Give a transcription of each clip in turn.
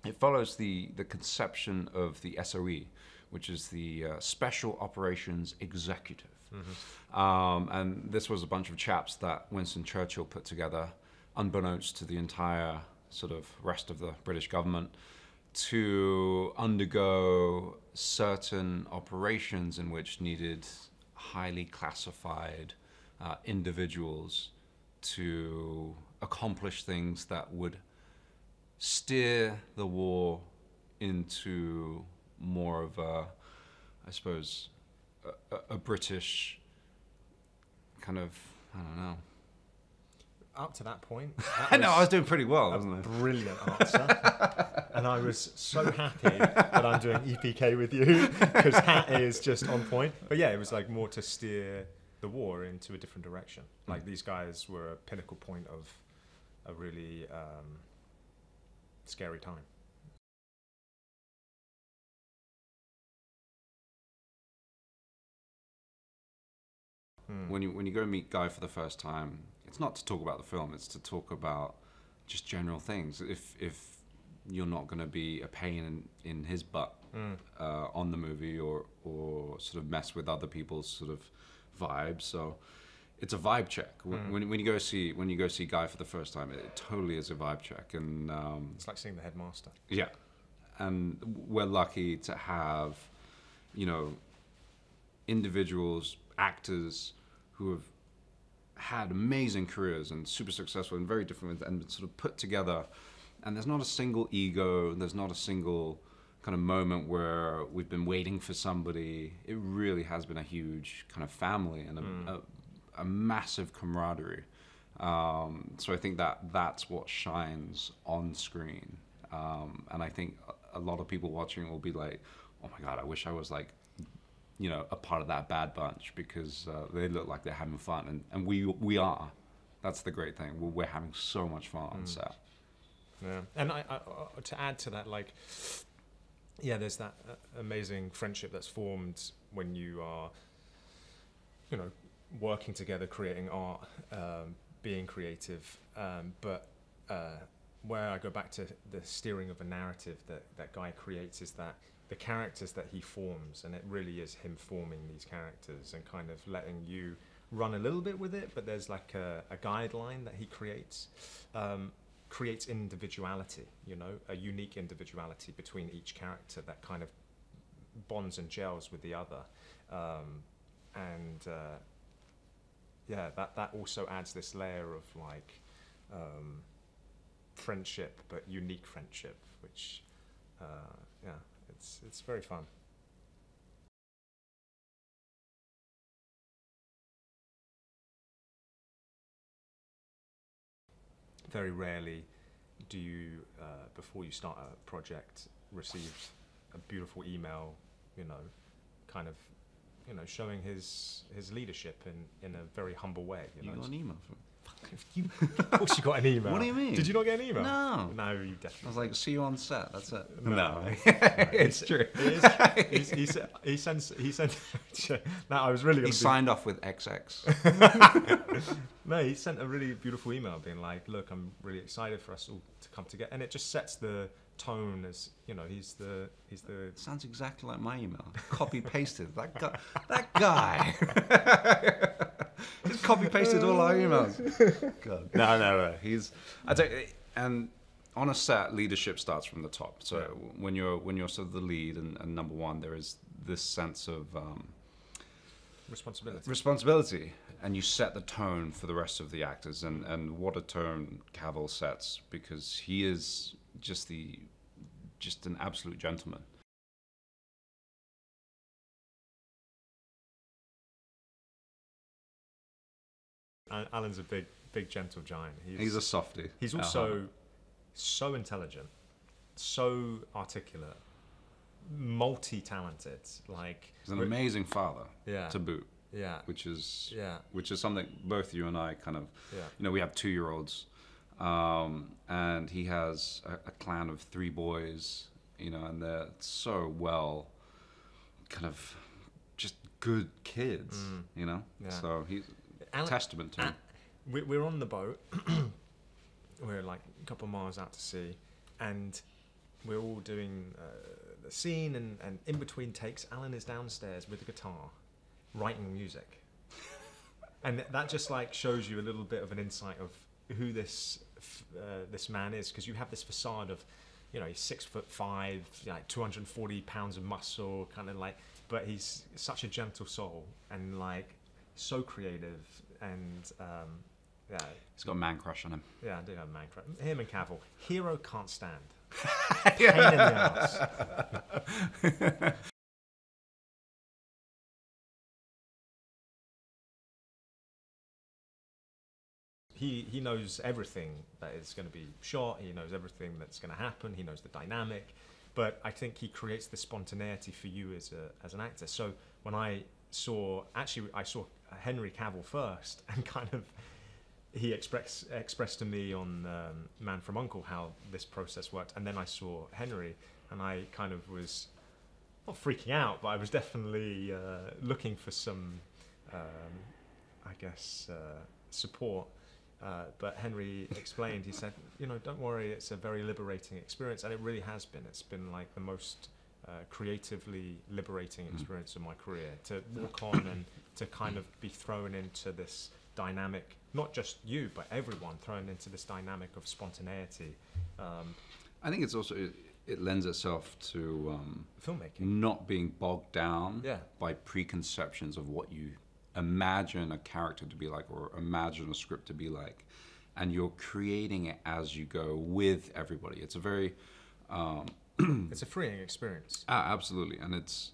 it follows the conception of the SOE, which is the Special Operations Executive. And this was a bunch of chaps that Winston Churchill put together, unbeknownst to the entire sort of rest of the British government, to undergo certain operations in which needed highly classified individuals to accomplish things that would steer the war into more of a, I suppose, a British kind of, I don't know. Up to that point, I know I was doing pretty well, wasn't I? Brilliant answer, and I was so happy that I'm doing EPK with you because that is just on point. But yeah, it was like more to steer the war into a different direction. Like these guys were a pinnacle point of a really scary time. When you go meet Guy for the first time, it's not to talk about the film, it's to talk about just general things. If you're not going to be a pain in his butt on the movie or sort of mess with other people's sort of vibes, so it's a vibe check. When you go see Guy for the first time, it totally is a vibe check, and it's like seeing the headmaster. Yeah, and we're lucky to have, you know, individuals, actors who have had amazing careers and super successful and very different and sort of put together, and there's not a single ego, there's not a single kind of moment where we've been waiting for somebody. It really has been a huge kind of family and a massive camaraderie. So I think that's what shines on screen, and I think a lot of people watching will be like, oh my god, I wish I was like, you know, a part of that bad bunch, because they look like they're having fun, and we are. That's the great thing. We're having so much fun on set. Yeah, and I to add to that, like, yeah, there's that amazing friendship that's formed when you are, you know, working together, creating art, being creative. But where I go back to the steering of a narrative that Guy creates is that the characters that he forms, and it really is him forming these characters and kind of letting you run a little bit with it, but there's like a guideline that he creates individuality, you know, a unique individuality between each character that kind of bonds and gels with the other. Yeah, that also adds this layer of like friendship, but unique friendship, which yeah, it's very fun. Very rarely do you, before you start a project, receive a beautiful email, you know, kind of, you know, showing his leadership in a very humble way. You know? Got an email from of course you got an email. What do you mean? Did you not get an email? No. No, you definitely. I was like, see you on set. That's it. No. It's true. He sent. No, I was really. He signed off with XX. No, he sent a really beautiful email being like, "Look, I'm really excited for us all to come together," and it just sets the tone as, you know, he's the. Sounds exactly like my email. Copy pasted. That guy. Just copy pasted all our emails. God. No. And on a set, leadership starts from the top. So when you're sort of the lead and number one, there is this sense of responsibility, and you set the tone for the rest of the actors. And what a tone Cavill sets, because he is just an absolute gentleman. Alan's a big gentle giant. He's a softie. He's also so intelligent, so articulate, multi-talented. Like, he's an amazing father. Yeah. To boot. Yeah. Which is something both you and I kind of. Yeah. You know, we have 2-year-olds, and he has a clan of 3 boys. You know, and they're so well, kind of, just good kids. You know. Yeah. So he's. Testament to him. We're on the boat. We're like a couple of miles out to sea, and we're all doing the scene, and in between takes, Alan is downstairs with the guitar, writing music. And that just like shows you a little bit of an insight of who this man is, because you have this facade of, you know, he's 6'5", like 240 pounds of muscle, kind of like, but he's such a gentle soul and like so creative, and yeah. He's got a man crush on him. Yeah, I do have a man crush. Him and Cavill. Hero can't stand. Pain in the ass. He knows everything that is going to be shot. He knows everything that's going to happen. He knows the dynamic, but I think he creates the spontaneity for you as an actor. So when I saw Henry Cavill first, and kind of he expressed to me on Man from U.N.C.L.E. how this process worked, and then I saw Henry, and I kind of was not freaking out, but I was definitely looking for some, I guess, support. But Henry explained, he said, you know, don't worry, it's a very liberating experience. And it really has been. It's been like the most creatively liberating experience of my career, to walk on and to kind of be thrown into this dynamic, not just you, but everyone thrown into this dynamic of spontaneity. I think it's also, it lends itself to filmmaking, not being bogged down by preconceptions of what you imagine a character to be like, or imagine a script to be like, and you're creating it as you go with everybody. It's a very it's a freeing experience. Absolutely. And it's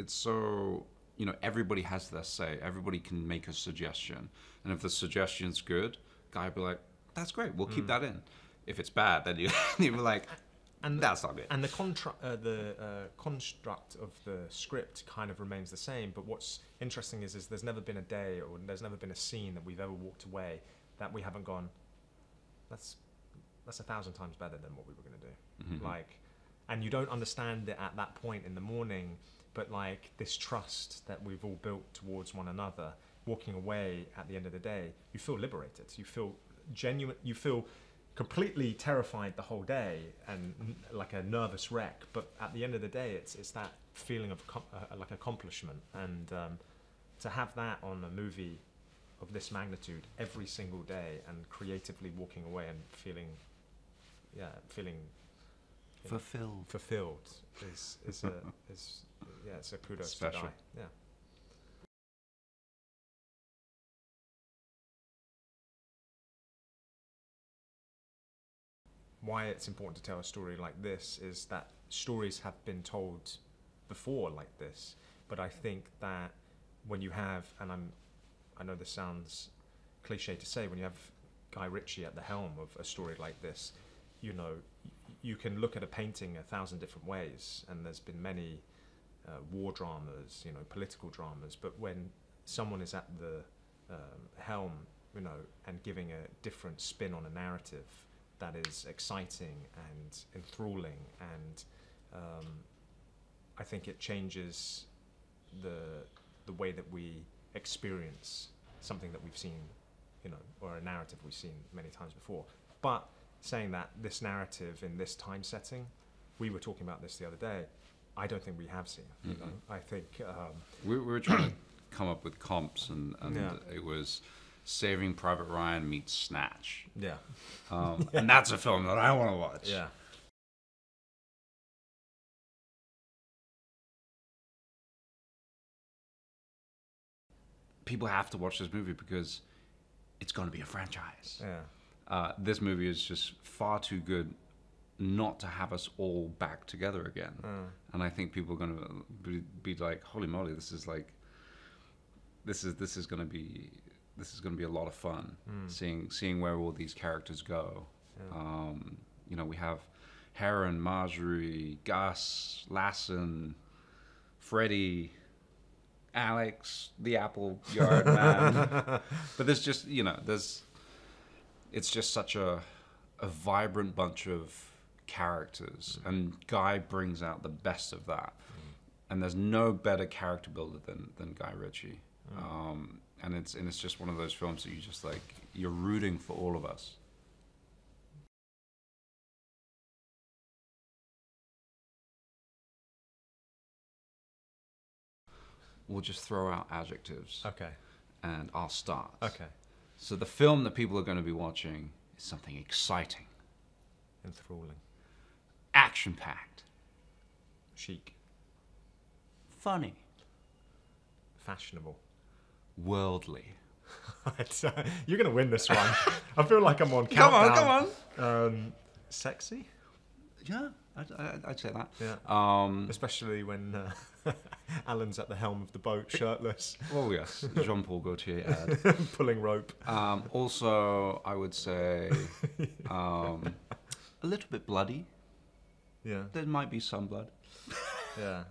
so, you know, everybody has their say. Everybody can make a suggestion, and if the suggestion's good, guy will be like, that's great, we'll keep that in. If it's bad, then you're like, and that's not good. And the construct of the script kind of remains the same. But what's interesting is there's never been a day, or there's never been a scene that we've ever walked away that we haven't gone, that's 1,000 times better than what we were going to do. Mm-hmm. Like, and you don't understand it at that point in the morning, but like this trust that we've all built towards one another, walking away at the end of the day, you feel liberated. You feel genuine. You feel completely terrified the whole day and like a nervous wreck, but at the end of the day, it's that feeling of like accomplishment, and to have that on a movie of this magnitude every single day, and creatively walking away and feeling fulfilled is it's a kudos special. To die. Yeah. Why it's important to tell a story like this is that stories have been told before like this, but I think that when you have, and I know this sounds cliche to say, when you have Guy Ritchie at the helm of a story like this, you know, you can look at a painting 1,000 different ways, and there's been many war dramas, you know, political dramas, but when someone is at the helm, you know, and giving a different spin on a narrative that is exciting and enthralling, and I think it changes the way that we experience something that we've seen, you know, or a narrative we've seen many times before. But saying that, this narrative in this time setting, we were talking about this the other day, I don't think we have seen. You know, I think we were trying to come up with comps, and it was Saving Private Ryan meets Snatch. Yeah. And that's a film that I want to watch. Yeah. People have to watch this movie because it's going to be a franchise. Yeah. This movie is just far too good not to have us all back together again. And I think people are going to be like, holy moly, this is going to be a lot of fun, seeing where all these characters go. Yeah. You know, we have Heron, Marjorie, Gus, Lassen, Freddie, Alex, the Apple Yard Man. But there's just, you know, it's just such a vibrant bunch of characters, and Guy brings out the best of that. And there's no better character builder than Guy Ritchie. And it's just one of those films that you just like, you're rooting for all of us. we'll just throw out adjectives. Okay. And I'll start. Okay. So the film that people are going to be watching is something exciting, Enthralling. action-packed, Chic. funny, Fashionable. worldly. You're going to win this one. I feel like I'm on Come countdown. on. Sexy? Yeah, I'd say that. Yeah. Especially when Alan's at the helm of the boat, shirtless. Oh yes, Jean-Paul Gaultier ad. Pulling rope. Also, I would say a little bit bloody. Yeah. There might be some blood. Yeah.